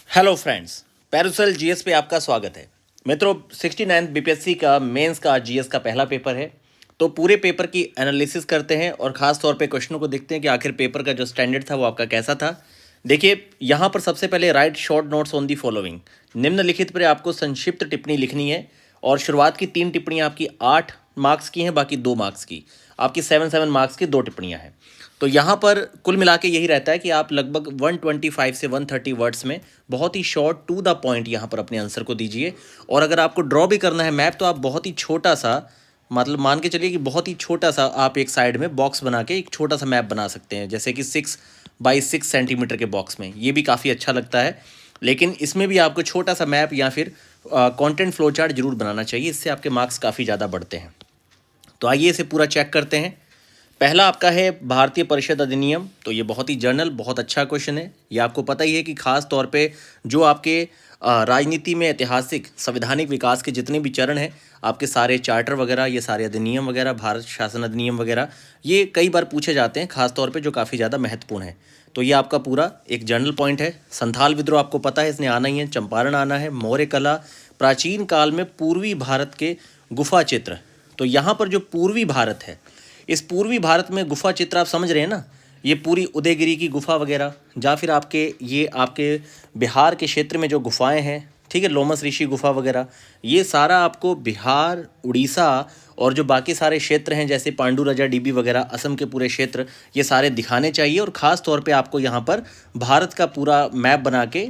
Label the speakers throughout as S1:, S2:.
S1: Hello friends, Paracel GS पे आपका स्वागत है। मित्रों, 69 बीपीएससी का मेंस का जीएस का पहला पेपर है। तो पूरे पेपर की एनालिसिस करते हैं और ख़ास तौर पे क्वेश्चनों को देखते हैं कि आखिर पेपर का जो स्टैंडर्ड था वो आपका कैसा था। देखिए, यहाँ पर सबसे पहले right short notes on the following. निम्नलिखित पर आपको संक्षिप्त टिप्पणी लिखनी है और शुरुआत की 3 टिप्पणियाँ आपकी 8 मार्क्स की हैं, बाकी 2 मार्क्स की। आपकी 7 मार्क्स की 2 टिप्पणियाँ हैं। तो यहाँ पर कुल मिला के यही रहता है कि आप लगभग 125 से 130 वर्ड्स में बहुत ही शॉर्ट टू द पॉइंट यहाँ पर अपने आंसर को दीजिए। और अगर आपको ड्रॉ भी करना है मैप, तो आप बहुत ही छोटा सा, मतलब मान के चलिए कि बहुत ही छोटा सा आप एक साइड में बॉक्स बना के एक छोटा सा मैप बना सकते हैं, जैसे कि 6 बाई 6 सेंटीमीटर के बॉक्स में। ये भी काफ़ी अच्छा लगता है, लेकिन इसमें भी आपको छोटा सा मैप या फिर कंटेंट फ्लो चार्ट जरूर बनाना चाहिए। इससे आपके मार्क्स काफ़ी ज़्यादा बढ़ते हैं। तो आइए इसे पूरा चेक करते हैं। पहला आपका है भारतीय परिषद अधिनियम। तो ये बहुत ही जनरल, बहुत अच्छा क्वेश्चन है। ये आपको पता ही है कि खास तौर पे जो आपके राजनीति में ऐतिहासिक संवैधानिक विकास के जितने भी चरण हैं, आपके सारे चार्टर वगैरह, ये सारे अधिनियम वगैरह, भारत शासन अधिनियम वगैरह, ये कई बार पूछे जाते हैं, खास तौर पे जो काफ़ी ज़्यादा महत्वपूर्ण है। तो ये आपका पूरा एक जनरल पॉइंट है। संथाल विद्रोह आपको पता है, इसने आना ही है। चंपारण आना है। मौर्य कला, प्राचीन काल में पूर्वी भारत के गुफा चित्र। तो यहाँ पर जो पूर्वी भारत है, इस पूर्वी भारत में गुफा चित्र आप समझ रहे हैं ना, ये पूरी उदयगिरी की गुफा वगैरह, या फिर आपके ये आपके बिहार के क्षेत्र में जो गुफाएं हैं, ठीक है, लोमस ऋषि गुफा वगैरह, ये सारा आपको बिहार, उड़ीसा और जो बाकी सारे क्षेत्र हैं जैसे पांडु राजा डीबी वगैरह, असम के पूरे क्षेत्र, ये सारे दिखाने चाहिए। और ख़ास तौर पे आपको यहाँ पर भारत का पूरा मैप बना के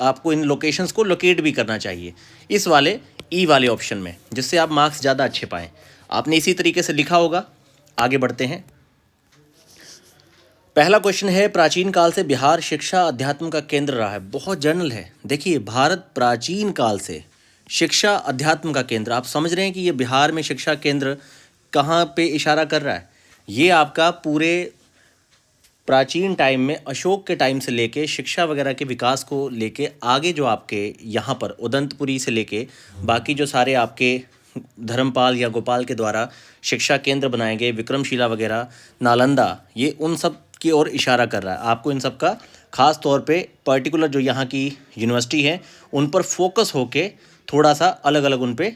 S1: आपको इन लोकेशंस को लोकेट भी करना चाहिए, इस वाले ई वाले ऑप्शन में, जिससे आप मार्क्स ज़्यादा अच्छे पाएँ। आपने इसी तरीके से लिखा होगा। आगे बढ़ते हैं। पहला क्वेश्चन है, प्राचीन काल से बिहार शिक्षा अध्यात्म का केंद्र रहा है। बहुत जनरल है। देखिए, भारत प्राचीन काल से शिक्षा अध्यात्म का केंद्र, आप समझ रहे हैं कि ये बिहार में शिक्षा केंद्र कहाँ पे इशारा कर रहा है। ये आपका पूरे प्राचीन टाइम में, अशोक के टाइम से लेके शिक्षा वगैरह के विकास को लेके आगे जो आपके यहाँ पर उदंतपुरी से लेके बाकी जो सारे आपके धर्मपाल या गोपाल के द्वारा शिक्षा केंद्र बनाए गए, विक्रमशिला वगैरह, नालंदा, ये उन सब की ओर इशारा कर रहा है। आपको इन सब का खास तौर पे पर्टिकुलर जो यहाँ की यूनिवर्सिटी है उन पर फोकस होके थोड़ा सा अलग अलग उन पे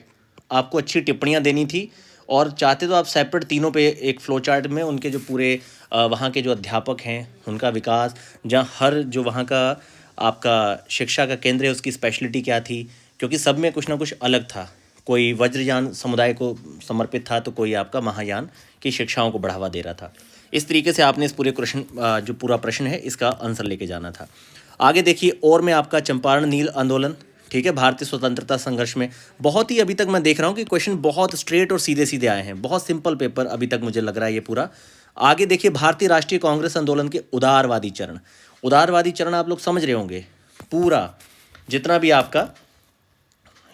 S1: आपको अच्छी टिप्पणियाँ देनी थी। और चाहते तो आप सेपरेट तीनों पे एक फ्लो चार्ट में उनके जो पूरे वहाँ के जो अध्यापक हैं उनका विकास, जहाँ हर जो वहाँ का आपका शिक्षा का केंद्र है उसकी स्पेशलिटी क्या थी, क्योंकि सब में कुछ ना कुछ अलग था। कोई वज्रयान समुदाय को समर्पित था, तो कोई आपका महायान की शिक्षाओं को बढ़ावा दे रहा था। इस तरीके से आपने इस पूरे क्वेश्चन जो पूरा प्रश्न है इसका आंसर लेके जाना था। आगे देखिए, और में आपका चंपारण नील आंदोलन, ठीक है, भारतीय स्वतंत्रता संघर्ष में। बहुत ही अभी तक मैं देख रहा हूँ कि क्वेश्चन बहुत स्ट्रेट और सीधे सीधे आए हैं। बहुत सिंपल पेपर अभी तक मुझे लग रहा है ये पूरा। आगे देखिए, भारतीय राष्ट्रीय कांग्रेस आंदोलन के उदारवादी चरण। उदारवादी चरण आप लोग समझ रहे होंगे। पूरा जितना भी आपका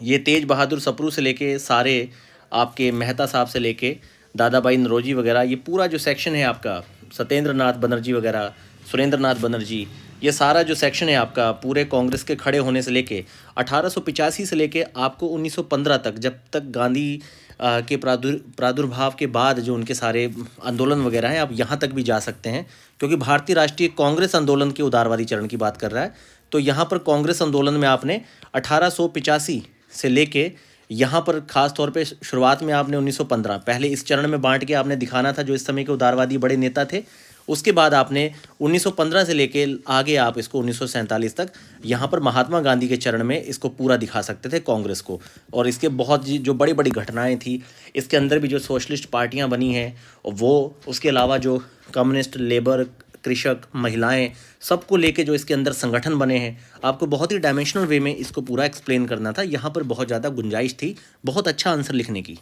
S1: ये तेज बहादुर सप्रू से लेके सारे आपके मेहता साहब से लेके दादा भाई नौरोजी वगैरह, ये पूरा जो सेक्शन है आपका, सत्येंद्र नाथ बनर्जी वगैरह, सुरेंद्र नाथ बनर्जी, ये सारा जो सेक्शन है आपका पूरे कांग्रेस के खड़े होने से लेके 1885 से लेके आपको 1915 तक, जब तक गांधी के प्रादुर्भाव के बाद जो उनके सारे आंदोलन वगैरह हैं, आप यहाँ तक भी जा सकते हैं, क्योंकि भारतीय राष्ट्रीय कांग्रेस आंदोलन के उदारवादी चरण की बात कर रहा है। तो यहाँ पर कांग्रेस आंदोलन में आपने 1885 से लेके यहाँ पर खास तौर पे शुरुआत में आपने 1915 पहले इस चरण में बांट के आपने दिखाना था जो इस समय के उदारवादी बड़े नेता थे। उसके बाद आपने 1915 से लेके आगे आप इसको 1947 तक यहाँ पर महात्मा गांधी के चरण में इसको पूरा दिखा सकते थे कांग्रेस को। और इसके बहुत जो बड़ी बड़ी घटनाएं थी, इसके अंदर भी जो सोशलिस्ट पार्टियां बनी हैं वो, उसके अलावा जो कम्युनिस्ट, लेबर, कृषक, महिलाएं, सबको लेके जो इसके अंदर संगठन बने हैं, आपको बहुत ही डायमेंशनल वे में इसको पूरा एक्सप्लेन करना था। यहाँ पर बहुत ज़्यादा गुंजाइश थी बहुत अच्छा आंसर लिखने की।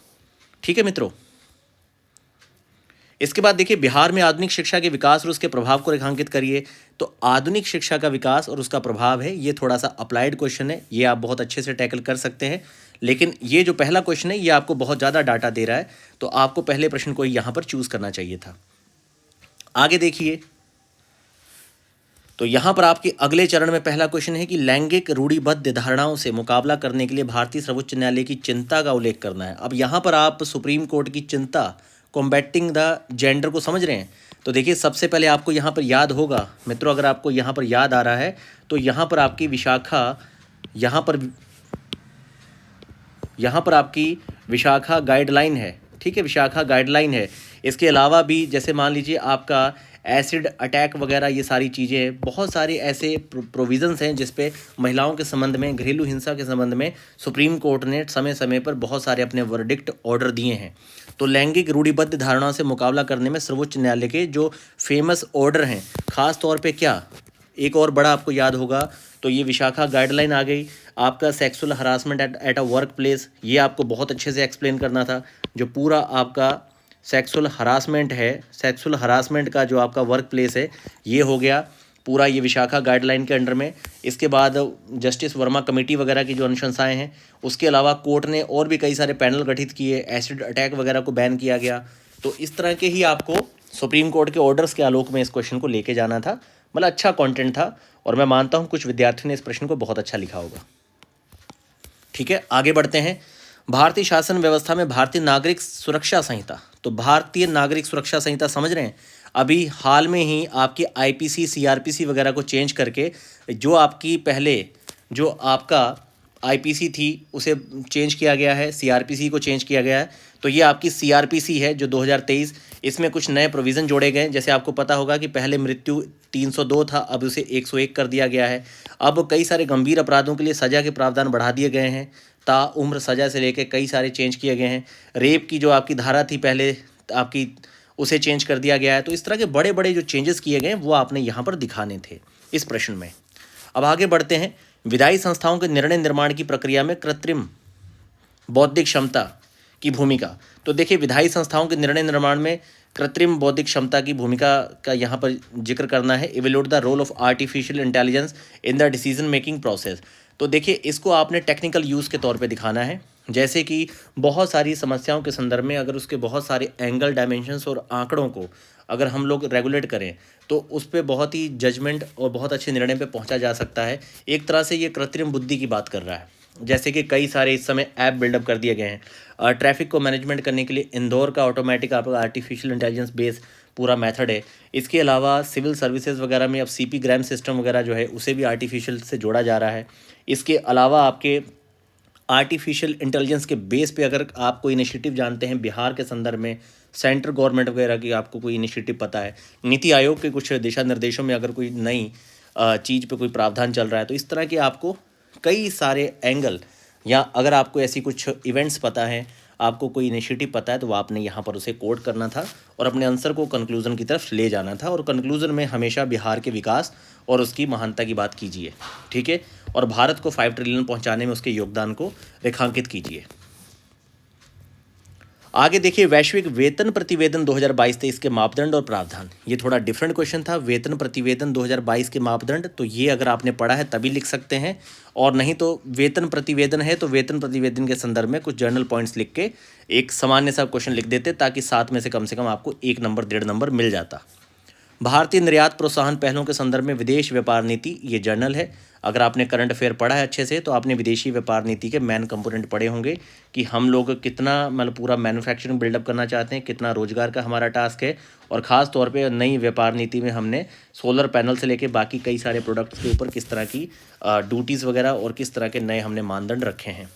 S1: ठीक है मित्रों, इसके बाद देखिए, बिहार में आधुनिक शिक्षा के विकास और उसके प्रभाव को रेखांकित करिए। तो आधुनिक शिक्षा का विकास और उसका प्रभाव है, ये थोड़ा सा अप्लाइड क्वेश्चन है, ये आप बहुत अच्छे से टैकल कर सकते हैं। लेकिन ये जो पहला क्वेश्चन है ये आपको बहुत ज़्यादा डाटा दे रहा है, तो आपको पहले प्रश्न को यहाँ पर चूज़ करना चाहिए था। आगे देखिए, तो यहाँ पर आपके अगले चरण में पहला क्वेश्चन है कि लैंगिक रूढ़िबद्ध धारणाओं से मुकाबला करने के लिए भारतीय सर्वोच्च न्यायालय की चिंता का उल्लेख करना है। अब यहाँ पर आप सुप्रीम कोर्ट की चिंता कॉम्बैटिंग द जेंडर को समझ रहे हैं। तो देखिए सबसे पहले आपको यहाँ पर याद होगा मित्रों, अगर आपको यहाँ पर याद आ रहा है तो यहाँ पर आपकी विशाखा, यहाँ पर आपकी विशाखा गाइडलाइन है, ठीक है, विशाखा गाइडलाइन है। इसके अलावा भी जैसे मान लीजिए आपका एसिड अटैक वगैरह, ये सारी चीज़ें, बहुत सारे ऐसे प्रोविज़न्स हैं जिस पे महिलाओं के संबंध में, घरेलू हिंसा के संबंध में सुप्रीम कोर्ट ने समय समय पर बहुत सारे अपने वर्डिक्ट ऑर्डर दिए हैं। तो लैंगिक रूढ़िबद्ध धारणाओं से मुकाबला करने में सर्वोच्च न्यायालय के जो फेमस ऑर्डर हैं, ख़ास तौर पे क्या, एक और बड़ा आपको याद होगा तो ये विशाखा गाइडलाइन आ गई। आपका sexual harassment at a work place, ये आपको बहुत अच्छे से एक्सप्लेन करना था। जो पूरा आपका सेक्सुअल हरासमेंट है, सेक्सुअल हरासमेंट का जो आपका वर्क प्लेस है, ये हो गया पूरा ये विशाखा गाइडलाइन के अंडर में। इसके बाद जस्टिस वर्मा कमेटी वगैरह की जो अनुशंसाएं हैं, उसके अलावा कोर्ट ने और भी कई सारे पैनल गठित किए, एसिड अटैक वगैरह को बैन किया गया। तो इस तरह के ही आपको सुप्रीम कोर्ट के ऑर्डर्स के आलोक में इस क्वेश्चन को लेके जाना था। मतलब अच्छा कंटेंट था और मैं मानता हूँ कुछ विद्यार्थियों ने इस प्रश्न को बहुत अच्छा लिखा होगा। ठीक है, आगे बढ़ते हैं। भारतीय शासन व्यवस्था में भारतीय नागरिक सुरक्षा संहिता, तो भारतीय नागरिक सुरक्षा संहिता समझ रहे हैं, अभी हाल में ही आपकी आईपीसी सीआरपीसी वगैरह को चेंज करके जो आपकी पहले जो आपका आईपीसी थी उसे चेंज किया गया है, सीआरपीसी को चेंज किया गया है। तो ये आपकी सीआरपीसी है जो 2023, इसमें कुछ नए प्रोविज़न जोड़े गए। जैसे आपको पता होगा कि पहले मृत्यु 302 था, अब उसे 101 कर दिया गया है। अब कई सारे गंभीर अपराधों के लिए सज़ा के प्रावधान बढ़ा दिए गए हैं, ताउम्र सज़ा से लेकर कई सारे चेंज किए गए हैं। रेप की जो आपकी धारा थी पहले आपकी, उसे चेंज कर दिया गया है। तो इस तरह के बड़े बड़े जो चेंजेस किए गए हैं वो आपने यहाँ पर दिखाने थे इस प्रश्न में। अब आगे बढ़ते हैं। विधायी संस्थाओं के निर्णय निर्माण की प्रक्रिया में कृत्रिम बौद्धिक क्षमता की भूमिका। तो देखिए विधायी संस्थाओं के निर्णय निर्माण में कृत्रिम बौद्धिक क्षमता की भूमिका का यहाँ पर जिक्र करना है। Evaluate the role of artificial intelligence in the decision making process. तो देखिए इसको आपने टेक्निकल यूज़ के तौर पे दिखाना है। जैसे कि बहुत सारी समस्याओं के संदर्भ में अगर उसके बहुत सारे एंगल, डायमेंशंस और आंकड़ों को अगर हम लोग रेगुलेट करें तो उस पर बहुत ही जजमेंट और बहुत अच्छे निर्णय पे पहुंचा जा सकता है। एक तरह से ये कृत्रिम बुद्धि की बात कर रहा है। जैसे कि कई सारे इस समय ऐप बिल्डअप कर दिए गए हैं। ट्रैफिक को मैनेजमेंट करने के लिए इंदौर का ऑटोमेटिक आपका आर्टिफिशियल इंटेलिजेंस बेस पूरा मेथड है। इसके अलावा सिविल सर्विसेज वगैरह में अब सीपी ग्राम सिस्टम वगैरह जो है उसे भी आर्टिफिशियल से जोड़ा जा रहा है। इसके अलावा आपके आर्टिफिशियल इंटेलिजेंस के बेस पे अगर आप कोई इनिशिएटिव जानते हैं बिहार के संदर्भ में, सेंट्रल गवर्नमेंट वगैरह की आपको कोई इनिशिएटिव पता है, नीति आयोग के कुछ दिशा निर्देशों में अगर कोई नई चीज़ पे कोई प्रावधान चल रहा है, तो इस तरह के आपको कई सारे एंगल, या अगर आपको ऐसी कुछ इवेंट्स पता है, आपको कोई इनिशिएटिव पता है, तो आपने यहाँ पर उसे कोट करना था और अपने आंसर को कंक्लूजन की तरफ ले जाना था। और कंक्लूजन में हमेशा बिहार के विकास और उसकी महानता की बात कीजिए, ठीक है, और भारत को 5 ट्रिलियन पहुँचाने में उसके योगदान को रेखांकित कीजिए। आगे देखिए, वैश्विक वेतन प्रतिवेदन 2022-23 के मापदंड और प्रावधान। ये थोड़ा डिफरेंट क्वेश्चन था। वेतन प्रतिवेदन 2022 के मापदंड, तो ये अगर आपने पढ़ा है तभी लिख सकते हैं, और नहीं तो वेतन प्रतिवेदन है तो वेतन प्रतिवेदन के संदर्भ में कुछ जर्नल पॉइंट्स लिख के एक सामान्य सा क्वेश्चन लिख देते, ताकि 7 में से कम आपको 1 नंबर 1.5 नंबर मिल जाता। भारतीय निर्यात प्रोत्साहन पहलों के संदर्भ में विदेश व्यापार नीति, ये जर्नल है। अगर आपने करंट अफेयर पढ़ा है अच्छे से तो आपने विदेशी व्यापार नीति के मेन कंपोनेंट पढ़े होंगे कि हम लोग कितना मतलब पूरा मैन्युफैक्चरिंग बिल्डअप करना चाहते हैं, कितना रोजगार का हमारा टास्क है, और ख़ास तौर पे नई व्यापार नीति में हमने सोलर पैनल से लेके बाकी कई सारे प्रोडक्ट्स के ऊपर किस तरह की ड्यूटीज़ वगैरह और किस तरह के नए हमने मानदंड रखे हैं।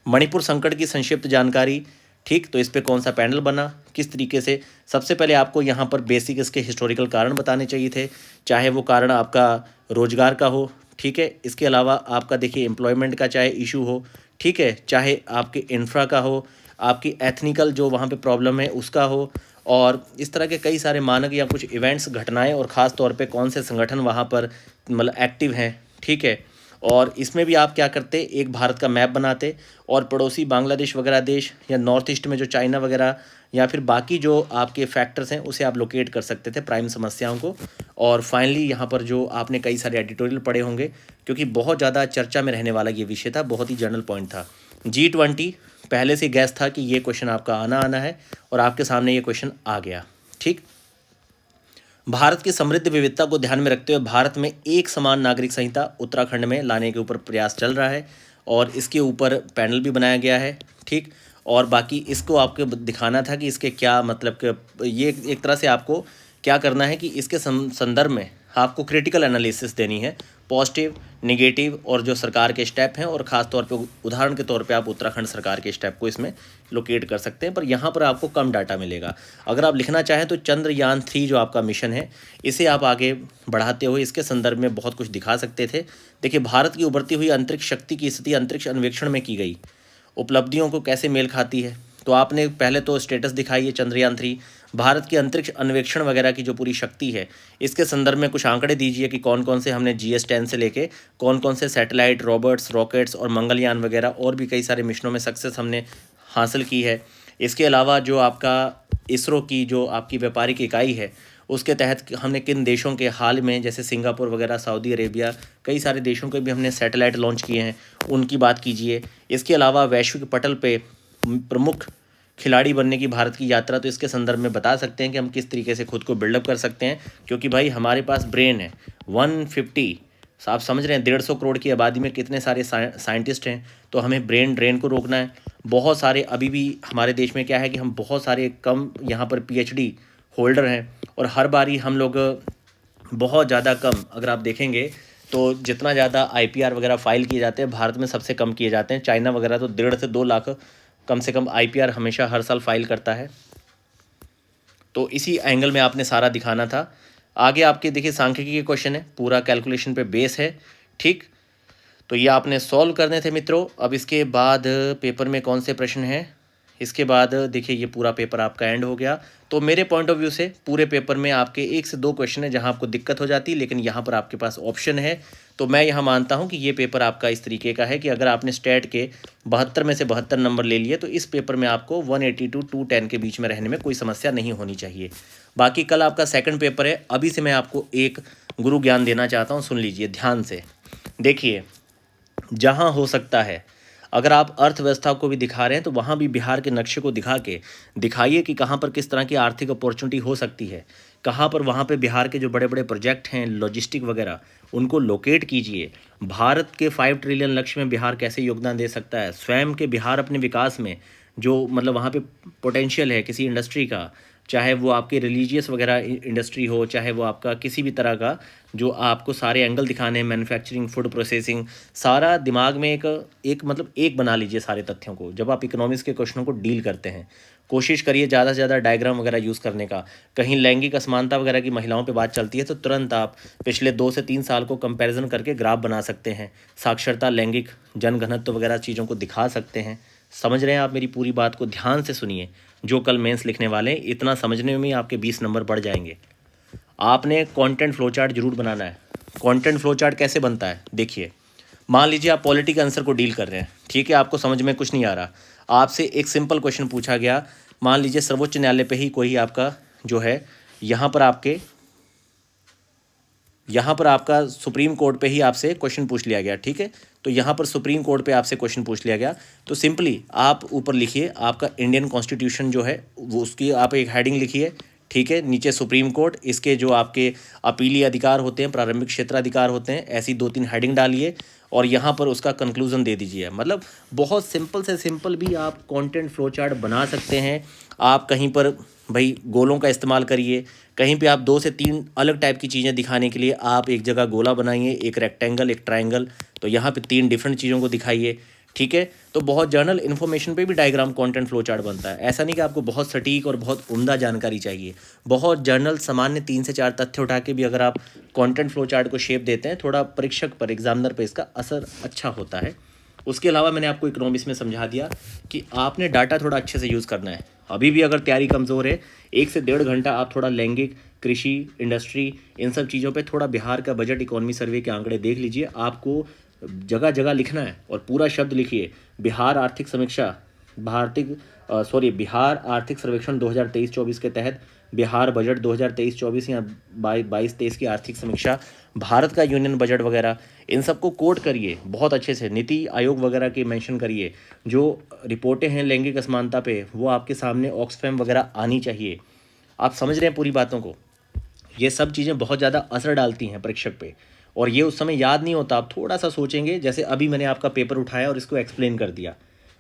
S1: मणिपुर संकट की संक्षिप्त जानकारी, ठीक, तो इस पे कौन सा पैनल बना, किस तरीके से। सबसे पहले आपको यहाँ पर बेसिक इसके हिस्टोरिकल कारण बताने चाहिए थे, चाहे वो कारण आपका रोजगार का हो, ठीक है, इसके अलावा आपका देखिए एम्प्लॉयमेंट का चाहे इशू हो, ठीक है, चाहे आपके इंफ्रा का हो, आपकी एथनिकल जो वहाँ पे प्रॉब्लम है उसका हो, और इस तरह के कई सारे मानक या कुछ इवेंट्स, घटनाएं, और ख़ास तौर पे कौन से संगठन वहाँ पर मतलब एक्टिव हैं, ठीक है। और इसमें भी आप क्या करते, एक भारत का मैप बनाते और पड़ोसी बांग्लादेश वगैरह देश या नॉर्थ ईस्ट में जो चाइना वगैरह या फिर बाकी जो आपके फैक्टर्स हैं उसे आप लोकेट कर सकते थे, प्राइम समस्याओं को। और फाइनली यहाँ पर जो आपने कई सारे एडिटोरियल पढ़े होंगे, क्योंकि बहुत ज़्यादा चर्चा में रहने वाला ये विषय था, बहुत ही जनरल पॉइंट था। G20 पहले से गैस था कि ये क्वेश्चन आपका आना है, और आपके सामने ये क्वेश्चन आ गया, ठीक। भारत की समृद्ध विविधता को ध्यान में रखते हुए भारत में एक समान नागरिक संहिता उत्तराखंड में लाने के ऊपर प्रयास चल रहा है, और इसके ऊपर पैनल भी बनाया गया है, ठीक। और बाकी इसको आपको दिखाना था कि इसके क्या मतलब कि ये एक तरह से आपको क्या करना है कि इसके संदर्भ में आपको क्रिटिकल एनालिसिस देनी है, पॉजिटिव, नेगेटिव और जो सरकार के स्टेप हैं, और ख़ास तौर पे उदाहरण के तौर पे आप उत्तराखंड सरकार के स्टेप को इसमें लोकेट कर सकते हैं, पर यहाँ पर आपको कम डाटा मिलेगा। अगर आप लिखना चाहें तो चंद्रयान-3 जो आपका मिशन है, इसे आप आगे बढ़ाते हुए इसके संदर्भ में बहुत कुछ दिखा सकते थे। देखिए, भारत की उभरती हुई अंतरिक्ष शक्ति की स्थिति अंतरिक्ष अन्वेषण में की गई उपलब्धियों को कैसे मेल खाती है, तो आपने पहले तो स्टेटस दिखाई है चंद्रयान-3, भारत की अंतरिक्ष अन्वेषण वगैरह की जो पूरी शक्ति है, इसके संदर्भ में कुछ आंकड़े दीजिए कि कौन कौन से हमने GS-10 से लेके कौन कौन से सैटेलाइट, रोबोट्स, रॉकेट्स और मंगलयान वगैरह और भी कई सारे मिशनों में सक्सेस हमने हासिल की है। इसके अलावा जो आपका इसरो की जो आपकी व्यापारिक इकाई है, उसके तहत हमने किन देशों के हाल में, जैसे सिंगापुर वगैरह, सऊदी अरेबिया, कई सारे देशों के भी हमने सैटेलाइट लॉन्च किए हैं, उनकी बात कीजिए। इसके अलावा वैश्विक पटल पे प्रमुख खिलाड़ी बनने की भारत की यात्रा, तो इसके संदर्भ में बता सकते हैं कि हम किस तरीके से खुद को बिल्डअप कर सकते हैं, क्योंकि भाई हमारे पास ब्रेन है 150, आप समझ रहे हैं 150 करोड़ की आबादी में कितने सारे साइंटिस्ट हैं, तो हमें ब्रेन ड्रेन को रोकना है। बहुत सारे अभी भी हमारे देश में क्या है कि हम बहुत सारे कम यहाँ पर PhD होल्डर हैं, और हर बारी हम लोग बहुत ज़्यादा कम, अगर आप देखेंगे तो जितना ज़्यादा IPR वगैरह फाइल किए जाते हैं भारत में सबसे कम किए जाते हैं। चाइना वगैरह तो 1.5 से 2 लाख कम से कम IPR हमेशा हर साल फाइल करता है। तो इसी एंगल में आपने सारा दिखाना था। आगे आपके देखिए सांख्यिकी के क्वेश्चन है, पूरा कैलकुलेशन पे बेस है, ठीक। तो ये आपने सॉल्व करने थे मित्रों। अब इसके बाद पेपर में कौन से प्रश्न हैं, इसके बाद देखिए ये पूरा पेपर आपका एंड हो गया। तो मेरे पॉइंट ऑफ व्यू से पूरे पेपर में आपके 1 से 2 क्वेश्चन है जहां आपको दिक्कत हो जाती है, लेकिन यहाँ पर आपके पास ऑप्शन है। तो मैं यहाँ मानता हूँ कि ये पेपर आपका इस तरीके का है कि अगर आपने स्टेट के 72 में से 72 नंबर ले लिए, तो इस पेपर में आपको 180 to 210 के बीच में रहने में कोई समस्या नहीं होनी चाहिए। बाकी कल आपका सेकंड पेपर है। अभी से मैं आपको एक गुरु ज्ञान देना चाहता हूँ, सुन लीजिए ध्यान से। देखिए, जहाँ हो सकता है, अगर आप अर्थव्यवस्था को भी दिखा रहे हैं तो वहाँ भी बिहार के नक्शे को दिखा के दिखाइए कि कहाँ पर किस तरह की आर्थिक अपॉर्चुनिटी हो सकती है, कहाँ पर वहाँ पे बिहार के जो बड़े बड़े प्रोजेक्ट हैं, लॉजिस्टिक वगैरह, उनको लोकेट कीजिए। भारत के 5 ट्रिलियन लक्ष्य में बिहार कैसे योगदान दे सकता है, स्वयं के बिहार अपने विकास में जो मतलब वहाँ पे पोटेंशियल है किसी इंडस्ट्री का, चाहे वो आपके रिलीजियस वगैरह इंडस्ट्री हो, चाहे वो आपका किसी भी तरह का, जो आपको सारे एंगल दिखाने हैं, मैन्युफैक्चरिंग, फूड प्रोसेसिंग, सारा दिमाग में एक मतलब एक बना लीजिए सारे तथ्यों को। जब आप इकोनॉमिक्स के क्वेश्चनों को डील करते हैं, कोशिश करिए ज़्यादा से ज़्यादा डायग्राम वगैरह यूज़ करने का। कहीं लैंगिक असमानता वगैरह की महिलाओं पे बात चलती है तो तुरंत आप पिछले 2 से 3 साल को कंपैरिजन करके ग्राफ बना सकते हैं। साक्षरता, लैंगिक जनघनत्व वगैरह चीज़ों को दिखा सकते हैं। समझ रहे हैं आप मेरी पूरी बात को, ध्यान से सुनिए। जो कल मेंस लिखने वाले हैं, इतना समझने में ही आपके 20 नंबर बढ़ जाएंगे। आपने कंटेंट फ्लो चार्ट जरूर बनाना है। कंटेंट फ्लो चार्ट कैसे बनता है, देखिए, मान लीजिए आप पॉलिटी के आंसर को डील कर रहे हैं, ठीक है, आपको समझ में कुछ नहीं आ रहा, आपसे एक सिंपल क्वेश्चन पूछा गया, मान लीजिए सर्वोच्च न्यायालय पे ही कोई आपका जो है, यहाँ पर आपका सुप्रीम कोर्ट पे ही आपसे क्वेश्चन पूछ लिया गया, ठीक है। तो यहाँ पर सुप्रीम कोर्ट पे आपसे क्वेश्चन पूछ लिया गया, तो सिंपली आप ऊपर लिखिए आपका इंडियन कॉन्स्टिट्यूशन जो है वो, उसकी आप एक हेडिंग लिखिए, ठीक है। नीचे सुप्रीम कोर्ट, इसके जो आपके अपीलीय अधिकार होते हैं, प्रारंभिक क्षेत्राधिकार होते हैं, ऐसी 2-3 हेडिंग डालिए और यहाँ पर उसका कंक्लूजन दे दीजिए। मतलब बहुत सिंपल से सिंपल भी आप कंटेंट फ्लो चार्ट बना सकते हैं। आप कहीं पर भाई गोलों का इस्तेमाल करिए, कहीं पे आप 2 से 3 अलग टाइप की चीज़ें दिखाने के लिए आप एक जगह गोला बनाइए, एक रेक्टेंगल, एक ट्रायंगल, तो यहाँ पे 3 डिफरेंट चीज़ों को दिखाइए, ठीक है। तो बहुत जर्नल इन्फॉर्मेशन पे भी डायग्राम कंटेंट फ्लो चार्ट बनता है। ऐसा नहीं कि आपको बहुत सटीक और बहुत उम्दा जानकारी चाहिए, बहुत जर्नल सामान्य 3 से 4 तथ्य उठा के भी अगर आप कंटेंट फ्लो चार्ट को शेप देते हैं, थोड़ा परीक्षक पर, एग्जामिनर पे इसका असर अच्छा होता है। उसके अलावा मैंने आपको इकोनॉमिक्स में समझा दिया कि आपने डाटा थोड़ा अच्छे से यूज़ करना है। अभी भी अगर तैयारी कमज़ोर है, 1 से 1.5 घंटा आप थोड़ा लैंगिक, कृषि, इंडस्ट्री, इन सब चीज़ों पे थोड़ा बिहार का बजट इकोनॉमी सर्वे के आंकड़े देख लीजिए। आपको जगह जगह लिखना है और पूरा शब्द लिखिए, बिहार आर्थिक समीक्षा, बिहार आर्थिक सर्वेक्षण 2023-24 के तहत बिहार बजट 2023-24 या 22-23 की आर्थिक समीक्षा, भारत का यूनियन बजट वगैरह, इन सबको कोट करिए बहुत अच्छे से, नीति आयोग वगैरह के मेंशन करिए। जो रिपोर्टें हैं लैंगिक असमानता पे, वो आपके सामने ऑक्सफैम वगैरह आनी चाहिए। आप समझ रहे हैं पूरी बातों को, ये सब चीज़ें बहुत ज़्यादा असर डालती हैं परीक्षक पे, और ये उस समय याद नहीं होता। आप थोड़ा सा सोचेंगे, जैसे अभी मैंने आपका पेपर उठाया और इसको एक्सप्लेन कर दिया,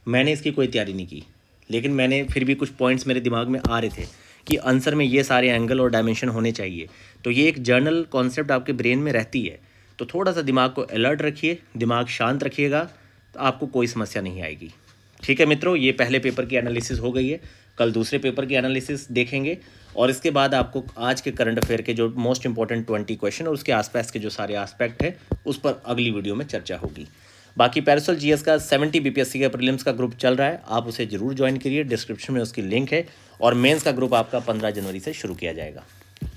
S1: मैंने इसकी कोई तैयारी नहीं की, लेकिन मैंने फिर भी कुछ पॉइंट्स मेरे दिमाग में आ रहे थे कि आंसर में ये सारे एंगल और डायमेंशन होने चाहिए। तो ये एक जर्नल कॉन्सेप्ट आपके ब्रेन में रहती है, तो थोड़ा सा दिमाग को अलर्ट रखिए, दिमाग शांत रखिएगा, तो आपको कोई समस्या नहीं आएगी। ठीक है मित्रों, ये पहले पेपर की एनालिसिस हो गई है। कल दूसरे पेपर की एनालिसिस देखेंगे और इसके बाद आपको आज के करंट अफेयर के जो मोस्ट इंपॉर्टेंट 20 क्वेश्चन और उसके आसपास के जो सारे एस्पेक्ट है उस पर अगली वीडियो में चर्चा होगी। बाकी पैरासोल जीएस का 70 बीपीएससी का प्रीलिम्स का ग्रुप चल रहा है, आप उसे जरूर ज्वाइन करिए, डिस्क्रिप्शन में उसकी लिंक है। और मेंस का ग्रुप आपका 15 जनवरी से शुरू किया जाएगा।